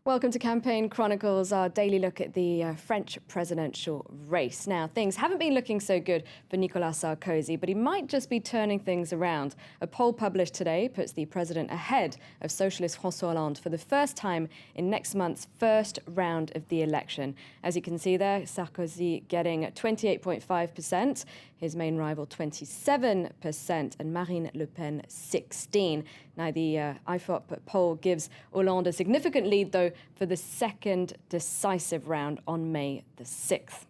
Welcome to Campaign Chronicles, our daily look at the French presidential race. Now, things haven't been looking so good for Nicolas Sarkozy, but he might just be turning things around. A poll published today puts the president ahead of socialist François Hollande for the first time in next month's first round of the election. As you can see there, Sarkozy getting 28.5%, his main rival 27%, and Marine Le Pen 16%. Now, the IFOP poll gives Hollande a significant lead, though, for the second decisive round on May the 6th.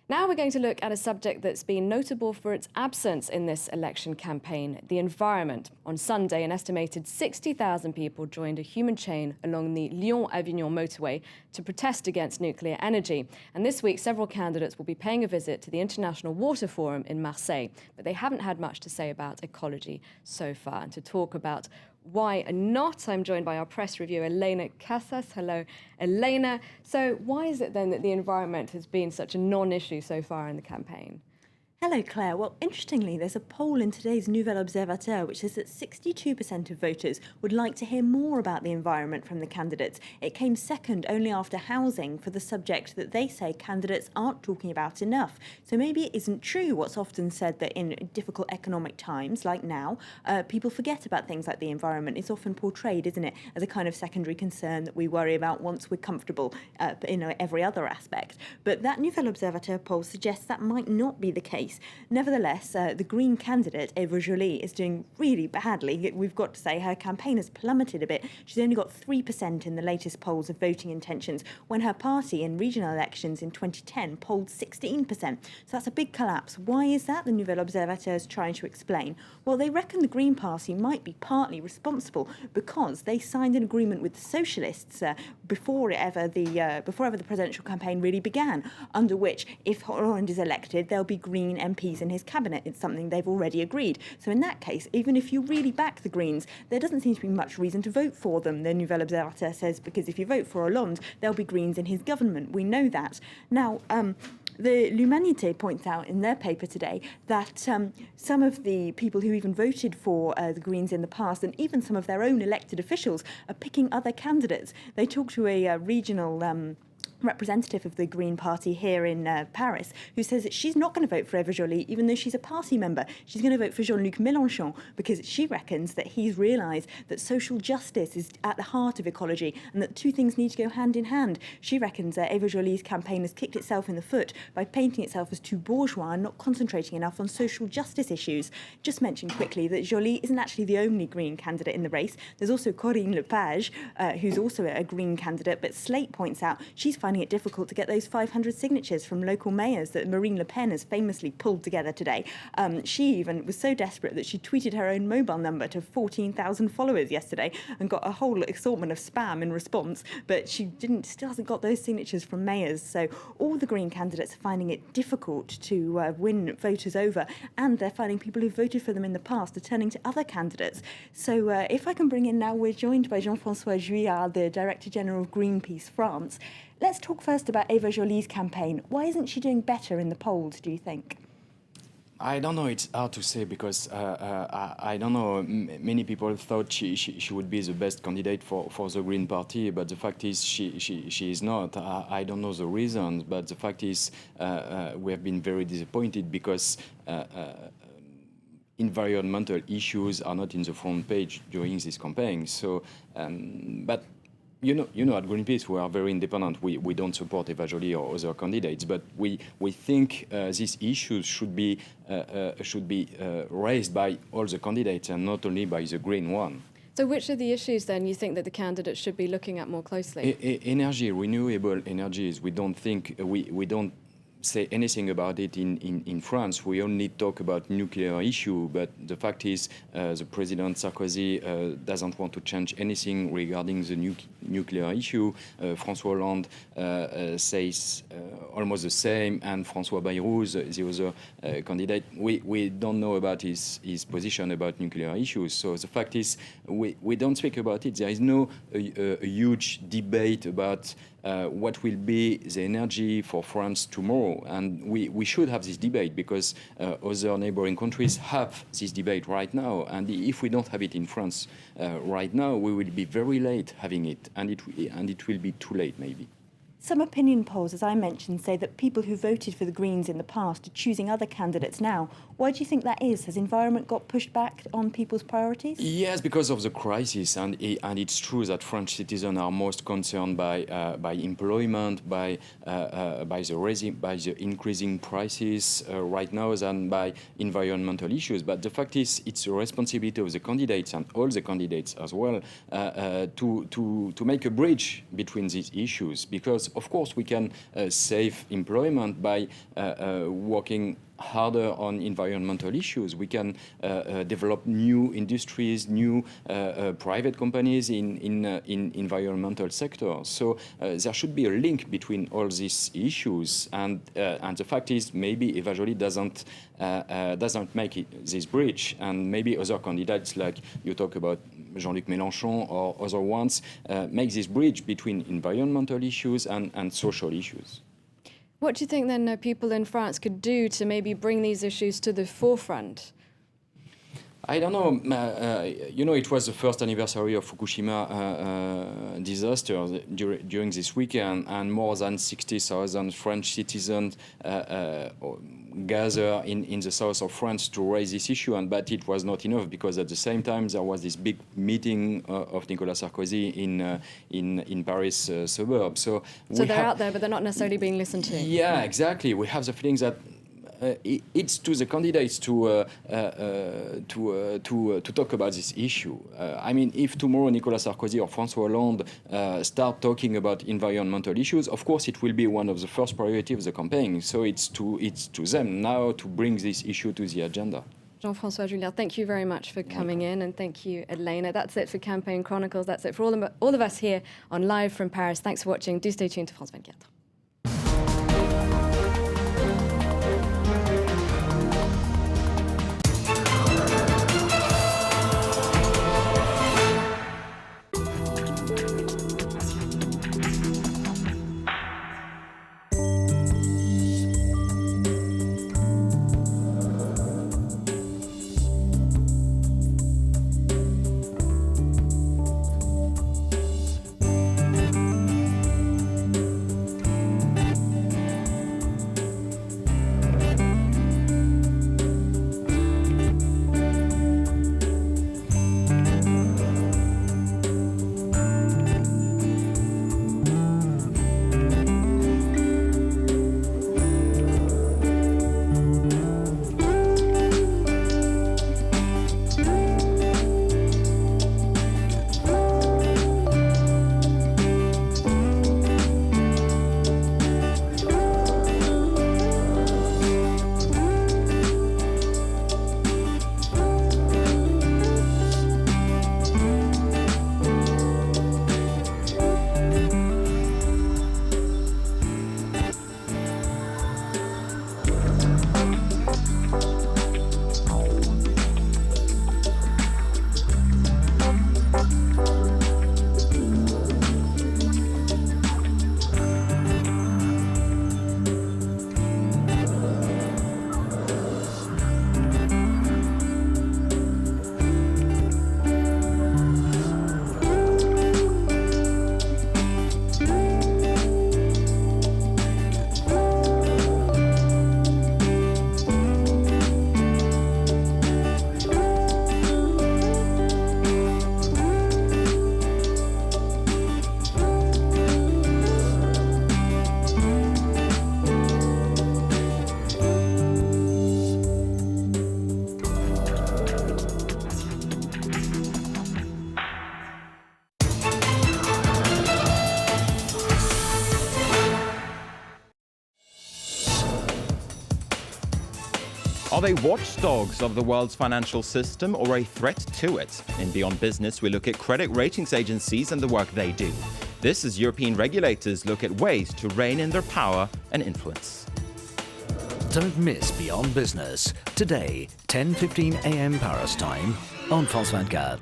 Now we're going to look at a subject that's been notable for its absence in this election campaign, the environment. On Sunday, an estimated 60,000 people joined a human chain along the Lyon-Avignon motorway to protest against nuclear energy. And this week, several candidates will be paying a visit to the International Water Forum in Marseille, but they haven't had much to say about ecology so far. And to talk about why not, I'm joined by our press reviewer, Elena Casas. Hello, Elena. So why is it then that the environment has been such a non-issue so far in the campaign? Hello, Claire. Well, interestingly, there's a poll in today's Nouvel Observateur which says that 62% of voters would like to hear more about the environment from the candidates. It came second only after housing for the subject that they say candidates aren't talking about enough. So maybe it isn't true what's often said that in difficult economic times, like now, people forget about things like the environment. It's often portrayed, isn't it, as a kind of secondary concern that we worry about once we're comfortable in every other aspect. But that Nouvel Observateur poll suggests that might not be the case. Nevertheless, the Green candidate, Eva Joly, is doing really badly. We've got to say her campaign has plummeted a bit. She's only got 3% in the latest polls of voting intentions, when her party in regional elections in 2010 polled 16%. So that's a big collapse. Why is that? The Nouvel Observateur is trying to explain. Well, they reckon the Green Party might be partly responsible because they signed an agreement with the Socialists before ever the presidential campaign really began, under which, if Hollande is elected, there'll be Green MPs in his cabinet. It's something they've already agreed. So in that case, even if you really back the Greens, there doesn't seem to be much reason to vote for them, the Nouvel Observateur says, because if you vote for Hollande, there'll be Greens in his government. We know that. Now, the L'Humanité points out in their paper today that some of the people who even voted for the Greens in the past, and even some of their own elected officials, are picking other candidates. They talked to a regional representative of the Green Party here in Paris, who says that she's not going to vote for Eva Joly, even though she's a party member. She's going to vote for Jean-Luc Mélenchon because she reckons that he's realised that social justice is at the heart of ecology and that two things need to go hand in hand. She reckons that Eva Joly's campaign has kicked itself in the foot by painting itself as too bourgeois and not concentrating enough on social justice issues. Just mention quickly that Joly isn't actually the only Green candidate in the race. There's also Corinne Lepage, who's also a Green candidate, but Slate points out she's finding it difficult to get those 500 signatures from local mayors that Marine Le Pen has famously pulled together today. She even was so desperate that she tweeted her own mobile number to 14,000 followers yesterday and got a whole assortment of spam in response, but she still hasn't got those signatures from mayors. So all the Green candidates are finding it difficult to win voters over, and they're finding people who voted for them in the past are turning to other candidates. So if I can bring in now, we're joined by Jean-François Juillard, the Director General of Greenpeace France. Let's talk first about Eva Joly's campaign. Why isn't she doing better in the polls, do you think? I don't know. It's hard to say because I don't know. Many people thought she would be the best candidate for the Green Party, but the fact is she is not. I don't know the reasons, but the fact is we have been very disappointed because environmental issues are not in the front page during this campaign. So, but. You know, at Greenpeace, we are very independent. We don't support Eva Joly or other candidates, but we think these issues should be raised by all the candidates and not only by the Green one. So which are the issues then you think that the candidates should be looking at more closely? Energy, renewable energies. We don't think we don't say anything about it in France. We only talk about nuclear issue, but the fact is the President Sarkozy doesn't want to change anything regarding the nuclear issue. François Hollande says almost the same, and François Bayrou, the other candidate, we don't know about his position about nuclear issues. So the fact is we don't speak about it. There is no a huge debate about what will be the energy for France tomorrow. know. And we should have this debate because other neighboring countries have this debate right now. And if we don't have it in France right now, we will be very late having it, and it will be too late maybe. Some opinion polls, as I mentioned, say that people who voted for the Greens in the past are choosing other candidates now. Why do you think that is? Has environment got pushed back on people's priorities? Yes, because of the crisis, and it's true that French citizens are most concerned by employment, by the increasing prices right now than by environmental issues. But the fact is, it's a responsibility of the candidates and all the candidates as well to make a bridge between these issues, because of course we can save employment by working harder on environmental issues. We can develop new industries, new private companies in environmental sectors. So there should be a link between all these issues. And the fact is, maybe eventually doesn't make this bridge. And maybe other candidates, like you talk about Jean-Luc Mélenchon or other ones, make this bridge between environmental issues and social issues. What do you think then people in France could do to maybe bring these issues to the forefront? I don't know. It was the first anniversary of Fukushima disaster during this weekend, and more than 60,000 French citizens gather in the south of France to raise this issue. But it was not enough, because at the same time there was this big meeting of Nicolas Sarkozy in Paris suburbs. So they're out there, but they're not necessarily being listened to. Yeah, exactly. We have the feeling that it's to the candidates to talk about this issue. I mean, if tomorrow Nicolas Sarkozy or François Hollande start talking about environmental issues, of course it will be one of the first priorities of the campaign. So it's to them now to bring this issue to the agenda. Jean-François Julien, thank you very much for coming in, and thank you, Elena. That's it for Campaign Chronicles. That's it for all of us here on Live from Paris. Thanks for watching. Do stay tuned to France 24. Are they watchdogs of the world's financial system or a threat to it? In Beyond Business, we look at credit ratings agencies and the work they do. This is European regulators look at ways to rein in their power and influence. Don't miss Beyond Business, today, 10:15 a.m. Paris time, on France 24.